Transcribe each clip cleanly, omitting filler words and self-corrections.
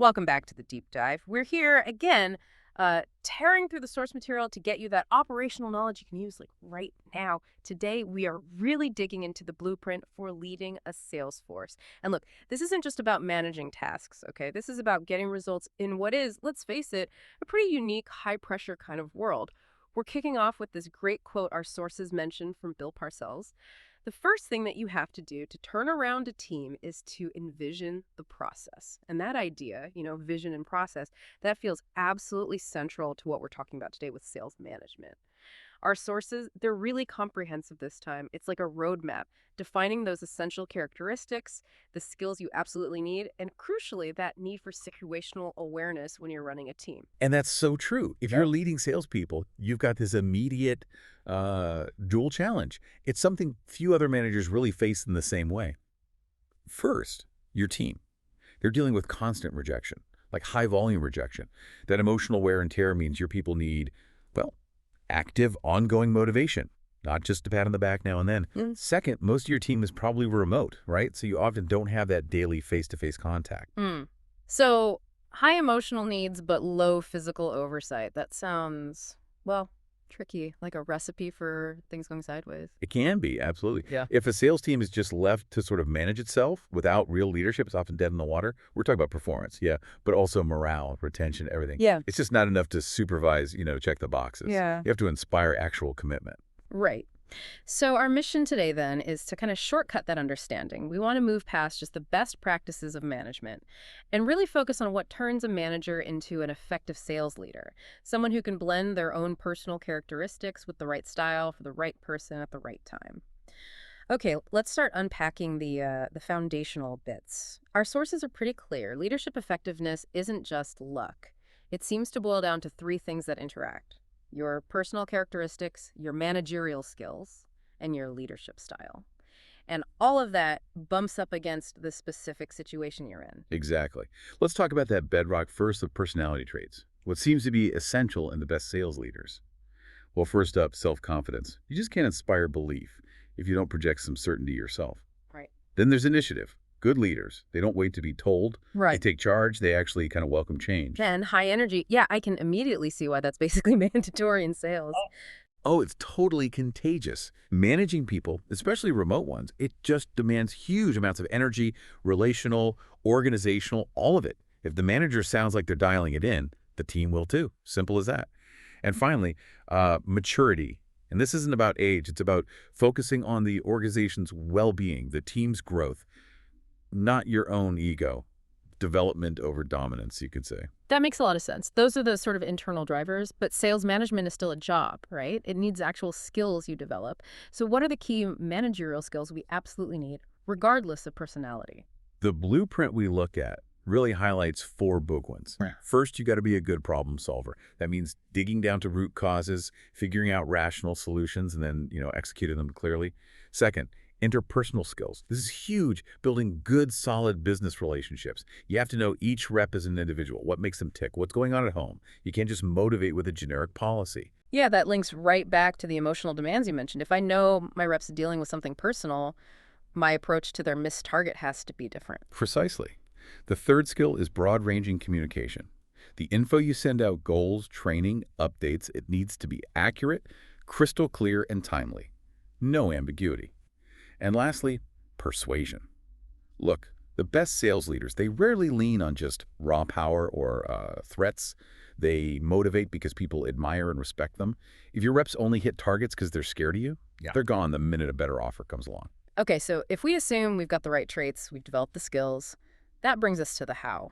Welcome back to the deep dive. We're here again, tearing through the source material to get you that operational knowledge you can use like right now. Today, we are really digging into the blueprint for leading a sales force. And look, this isn't just about managing tasks, okay? This is about getting results in what is, let's face it, a pretty unique, high-pressure kind of world. We're kicking off with this great quote our sources mentioned from Bill Parcells. The first thing that you have to do to turn around a team is to envision the process. And that idea, vision and process, that feels absolutely central to what we're talking about today with sales management. Our sources, they're really comprehensive this time. It's like a roadmap, defining those essential characteristics, the skills you absolutely need, and crucially, that need for situational awareness when you're running a team. And that's so true. If you're leading salespeople, you've got this immediate dual challenge. It's something few other managers really face in the same way. First, your team. They're dealing with constant rejection, like high volume rejection. That emotional wear and tear means your people need, well, active, ongoing motivation, not just a pat on the back now and then. Second, most of your team is probably remote, right? So you often don't have that daily face-to-face contact. So high emotional needs, but low physical oversight. That sounds, well, tricky, like a recipe for things going sideways. It can be, absolutely. Yeah. If a sales team is just left to sort of manage itself without real leadership, it's often dead in the water. We're talking about performance, yeah, but also morale, retention, everything. Yeah. It's just not enough to supervise, check the boxes. Yeah. You have to inspire actual commitment. Right. So our mission today, then, is to kind of shortcut that understanding. We want to move past just the best practices of management and really focus on what turns a manager into an effective sales leader, someone who can blend their own personal characteristics with the right style for the right person at the right time. Okay, let's start unpacking the foundational bits. Our sources are pretty clear. Leadership effectiveness isn't just luck. It seems to boil down to three things that interact: your personal characteristics, your managerial skills, and your leadership style. And all of that bumps up against the specific situation you're in. Exactly. Let's talk about that bedrock first of personality traits, what seems to be essential in the best sales leaders. Well, first up, self-confidence. You just can't inspire belief if you don't project some certainty yourself. Right. Then there's initiative. Good leaders, they don't wait to be told. Right. They take charge. They actually kind of welcome change. Then high energy. Yeah, I can immediately see why that's basically mandatory in sales. Oh, it's totally contagious. Managing people, especially remote ones, it just demands huge amounts of energy, relational, organizational, all of it. If the manager sounds like they're dialing it in, the team will too. Simple as that. And finally, maturity. And this isn't about age. It's about focusing on the organization's well-being, the team's growth, not your own ego. Development over dominance, you could say. That makes a lot of sense. Those are the sort of internal drivers, but sales management is still a job, right? It needs actual skills you develop. So what are the key managerial skills we absolutely need, regardless of personality? The blueprint we look at really highlights four big ones. First, you got to be a good problem solver. That means digging down to root causes, figuring out rational solutions, and then, executing them clearly. Second, interpersonal skills. This is huge, building good, solid business relationships. You have to know each rep as an individual, what makes them tick, what's going on at home. You can't just motivate with a generic policy. Yeah, that links right back to the emotional demands you mentioned. If I know my reps dealing with something personal, my approach to their missed target has to be different. Precisely. The third skill is broad-ranging communication. The info you send out, goals, training, updates, it needs to be accurate, crystal clear, and timely. No ambiguity. And lastly, persuasion. Look, the best sales leaders, they rarely lean on just raw power or threats. They motivate because people admire and respect them. If your reps only hit targets because they're scared of you, they're gone the minute a better offer comes along. Okay, so if we assume we've got the right traits, we've developed the skills, that brings us to the how.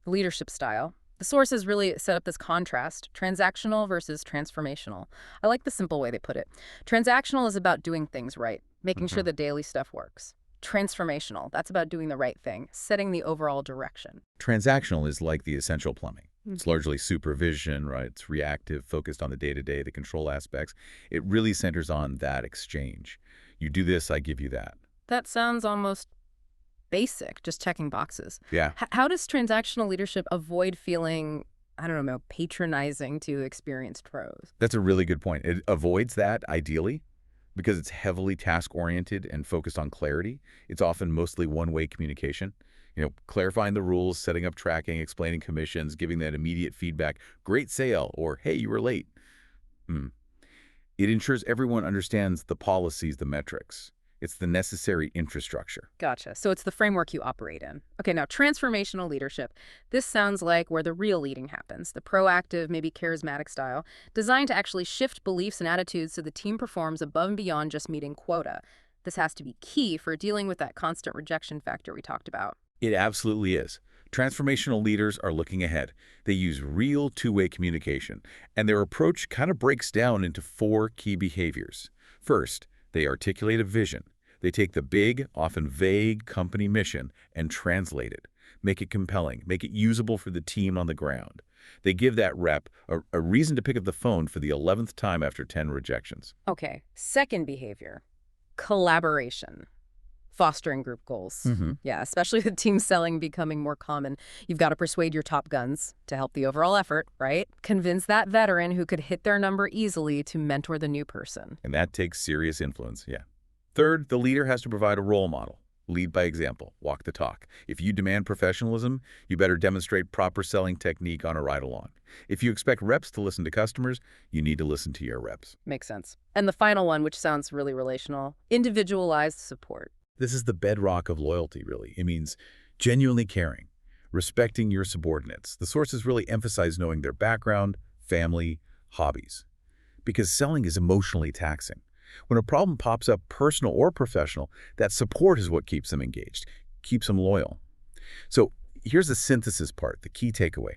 The leadership style. The sources really set up this contrast, transactional versus transformational. I like the simple way they put it. Transactional is about doing things right, making sure the daily stuff works. Transformational, that's about doing the right thing, setting the overall direction. Transactional is like the essential plumbing. It's largely supervision, right? It's reactive, focused on the day-to-day, the control aspects. It really centers on that exchange. You do this, I give you that. That sounds almost basic, just checking boxes. Yeah. How does transactional leadership avoid feeling, I don't know, patronizing to experienced pros? That's a really good point. It avoids that, ideally, because it's heavily task-oriented and focused on clarity. It's often mostly one-way communication. Clarifying the rules, setting up tracking, explaining commissions, giving that immediate feedback, great sale, or hey, you were late. Hmm. It ensures everyone understands the policies, the metrics. It's the necessary infrastructure. Gotcha. So it's the framework you operate in. Okay, now transformational leadership. This sounds like where the real leading happens, the proactive, maybe charismatic style, designed to actually shift beliefs and attitudes so the team performs above and beyond just meeting quota. This has to be key for dealing with that constant rejection factor we talked about. It absolutely is. Transformational leaders are looking ahead. They use real two-way communication, and their approach kind of breaks down into 4 key behaviors. First, they articulate a vision. They take the big, often vague company mission and translate it, make it compelling, make it usable for the team on the ground. They give that rep a reason to pick up the phone for the 11th time after 10 rejections. Okay, second behavior, collaboration. Fostering group goals. Yeah, especially with team selling becoming more common. You've got to persuade your top guns to help the overall effort, right? Convince that veteran who could hit their number easily to mentor the new person. And that takes serious influence, yeah. Third, the leader has to provide a role model. Lead by example, walk the talk. If you demand professionalism, you better demonstrate proper selling technique on a ride-along. If you expect reps to listen to customers, you need to listen to your reps. Makes sense. And the final one, which sounds really relational, individualized support. This is the bedrock of loyalty, really. It means genuinely caring, respecting your subordinates. The sources really emphasize knowing their background, family, hobbies. Because selling is emotionally taxing. When a problem pops up, personal or professional, that support is what keeps them engaged, keeps them loyal. So here's the synthesis part, the key takeaway.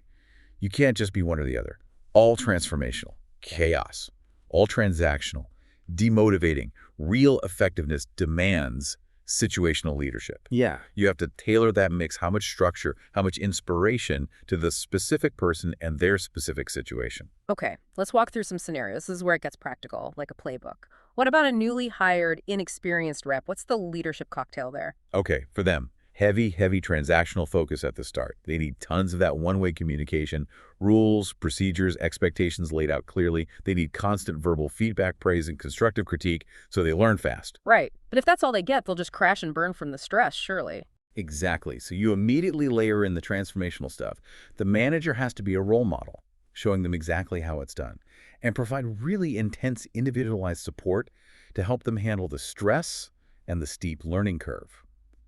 You can't just be one or the other. All transformational, chaos. All transactional, demotivating. Real effectiveness demands situational leadership. Yeah. You have to tailor that mix, how much structure, how much inspiration to the specific person and their specific situation. Okay, let's walk through some scenarios. This is where it gets practical, like a playbook. What about a newly hired, inexperienced rep? What's the leadership cocktail there? Okay, for them, heavy transactional focus at the start. They need tons of that one-way communication, rules, procedures, expectations laid out clearly. They need constant verbal feedback, praise, and constructive critique so they learn fast. Right, but if that's all they get, they'll just crash and burn from the stress, surely. Exactly. So you immediately layer in the transformational stuff. The manager has to be a role model, showing them exactly how it's done, and provide really intense individualized support to help them handle the stress and the steep learning curve.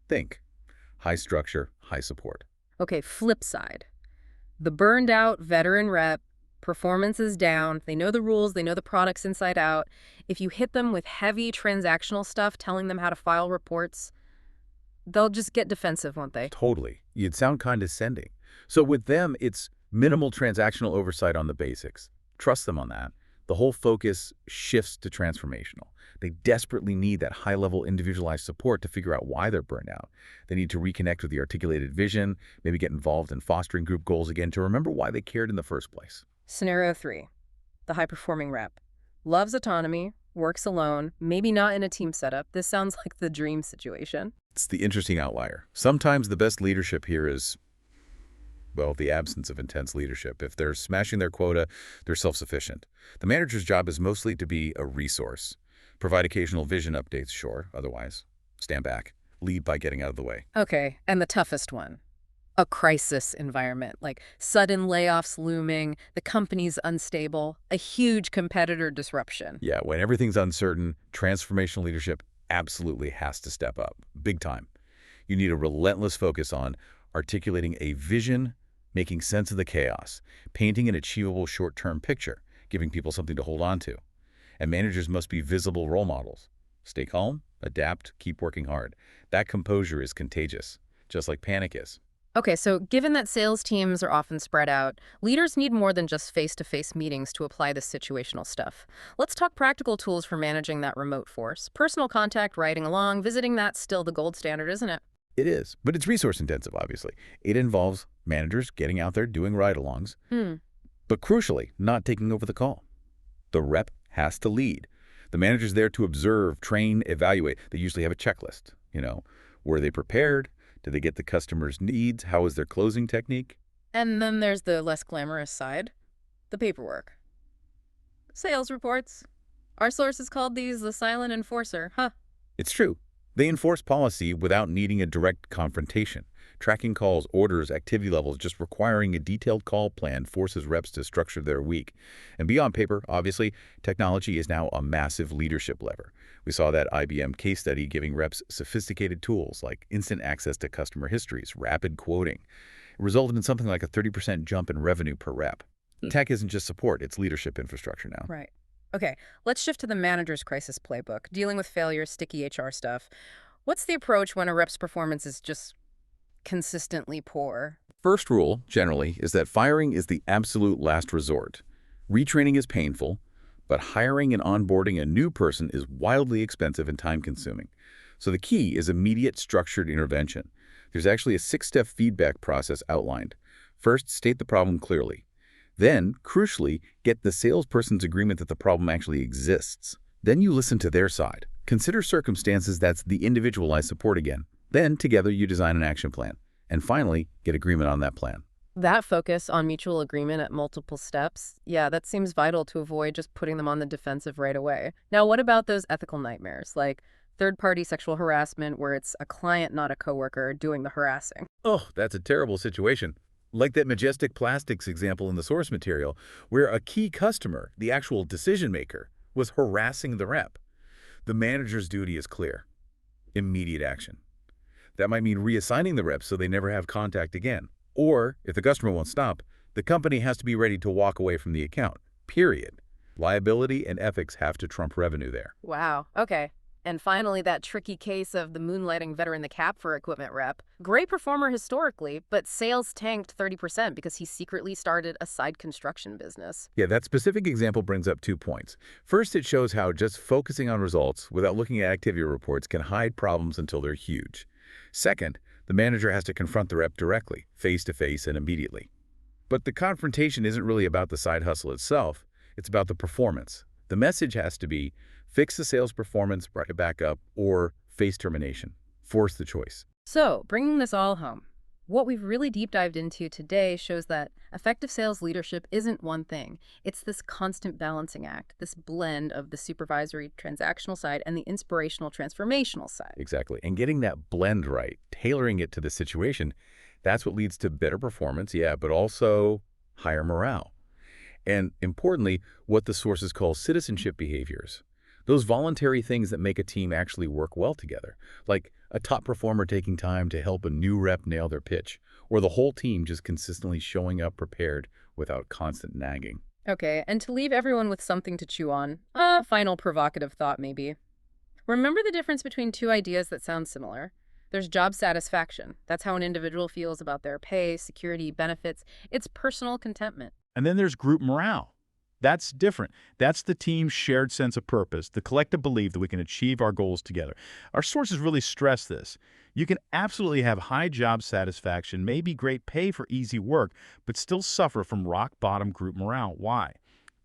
Think. High structure, high support. Okay, flip side. The burned out veteran rep, performance is down, they know the rules, they know the products inside out. If you hit them with heavy transactional stuff, telling them how to file reports, they'll just get defensive, won't they? Totally. You'd sound condescending. So with them, it's minimal transactional oversight on the basics. Trust them on that. The whole focus shifts to transformational. They desperately need that high-level individualized support to figure out why they're burned out. They need to reconnect with the articulated vision, maybe get involved in fostering group goals again to remember why they cared in the first place. Scenario 3, the high-performing rep. Loves autonomy, works alone, maybe not in a team setup. This sounds like the dream situation. It's the interesting outlier. Sometimes the best leadership here is, well, the absence of intense leadership. If they're smashing their quota, they're self-sufficient. The manager's job is mostly to be a resource. Provide occasional vision updates, sure. Otherwise, stand back. Lead by getting out of the way. Okay, and the toughest one. A crisis environment, like sudden layoffs looming, the company's unstable, a huge competitor disruption. Yeah, when everything's uncertain, transformational leadership absolutely has to step up. Big time. You need a relentless focus on articulating a vision, making sense of the chaos, painting an achievable short-term picture, giving people something to hold on to. And managers must be visible role models. Stay calm, adapt, keep working hard. That composure is contagious, just like panic is. Okay, so given that sales teams are often spread out, leaders need more than just face-to-face meetings to apply this situational stuff. Let's talk practical tools for managing that remote force. Personal contact, riding along, visiting, that's still the gold standard, isn't it? It is, but it's resource intensive, obviously. It involves managers getting out there doing ride-alongs, but crucially, not taking over the call. The rep has to lead. The manager's there to observe, train, evaluate. They usually have a checklist. Were they prepared? Did they get the customer's needs? How was their closing technique? And then there's the less glamorous side, the paperwork. Sales reports. Our sources called these the silent enforcer, huh? It's true. They enforce policy without needing a direct confrontation. Tracking calls, orders, activity levels, just requiring a detailed call plan forces reps to structure their week. And beyond paper, obviously, technology is now a massive leadership lever. We saw that IBM case study giving reps sophisticated tools like instant access to customer histories, rapid quoting. It resulted in something like a 30% jump in revenue per rep. Tech isn't just support, it's leadership infrastructure now. Right. Okay, let's shift to the manager's crisis playbook, dealing with failure, sticky HR stuff. What's the approach when a rep's performance is just consistently poor? First rule, generally, is that firing is the absolute last resort. Retraining is painful, but hiring and onboarding a new person is wildly expensive and time-consuming. So the key is immediate structured intervention. There's actually a 6-step feedback process outlined. First, state the problem clearly. Then, crucially, get the salesperson's agreement that the problem actually exists. Then you listen to their side. Consider circumstances that's the individualized support again. Then, together, you design an action plan. And finally, get agreement on that plan. That focus on mutual agreement at multiple steps, yeah, that seems vital to avoid just putting them on the defensive right away. Now, what about those ethical nightmares, like third-party sexual harassment where it's a client, not a coworker, doing the harassing? Oh, that's a terrible situation. Like that Majestic Plastics example in the source material, where a key customer, the actual decision maker, was harassing the rep. The manager's duty is clear. Immediate action. That might mean reassigning the reps so they never have contact again. Or, if the customer won't stop, the company has to be ready to walk away from the account. Period. Liability and ethics have to trump revenue there. Wow, okay. And finally, that tricky case of the moonlighting veteran the cap for equipment rep. Great performer historically, but sales tanked 30% because he secretly started a side construction business. Yeah, that specific example brings up 2 points. First, it shows how just focusing on results without looking at activity reports can hide problems until they're huge. Second, the manager has to confront the rep directly, face-to-face and immediately. But the confrontation isn't really about the side hustle itself, it's about the performance. The message has to be, fix the sales performance, bring it back up, or face termination. Force the choice. So, bringing this all home, what we've really deep dived into today shows that effective sales leadership isn't one thing. It's this constant balancing act, this blend of the supervisory transactional side and the inspirational transformational side. Exactly. And getting that blend right, tailoring it to the situation, that's what leads to better performance, yeah, but also higher morale. And importantly, what the sources call citizenship behaviors. Those voluntary things that make a team actually work well together, like a top performer taking time to help a new rep nail their pitch, or the whole team just consistently showing up prepared without constant nagging. Okay, and to leave everyone with something to chew on, a final provocative thought maybe. Remember the difference between two ideas that sound similar? There's job satisfaction. That's how an individual feels about their pay, security, benefits. It's personal contentment. And then there's group morale. That's different. That's the team's shared sense of purpose, the collective belief that we can achieve our goals together. Our sources really stress this. You can absolutely have high job satisfaction, maybe great pay for easy work, but still suffer from rock-bottom group morale. Why?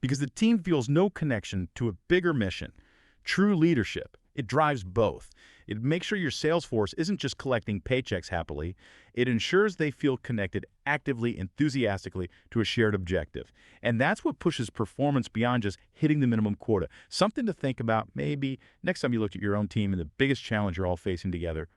Because the team feels no connection to a bigger mission. True leadership, it drives both. It makes sure your Salesforce isn't just collecting paychecks happily. It ensures they feel connected actively, enthusiastically to a shared objective. And that's what pushes performance beyond just hitting the minimum quota. Something to think about maybe next time you look at your own team and the biggest challenge you're all facing together.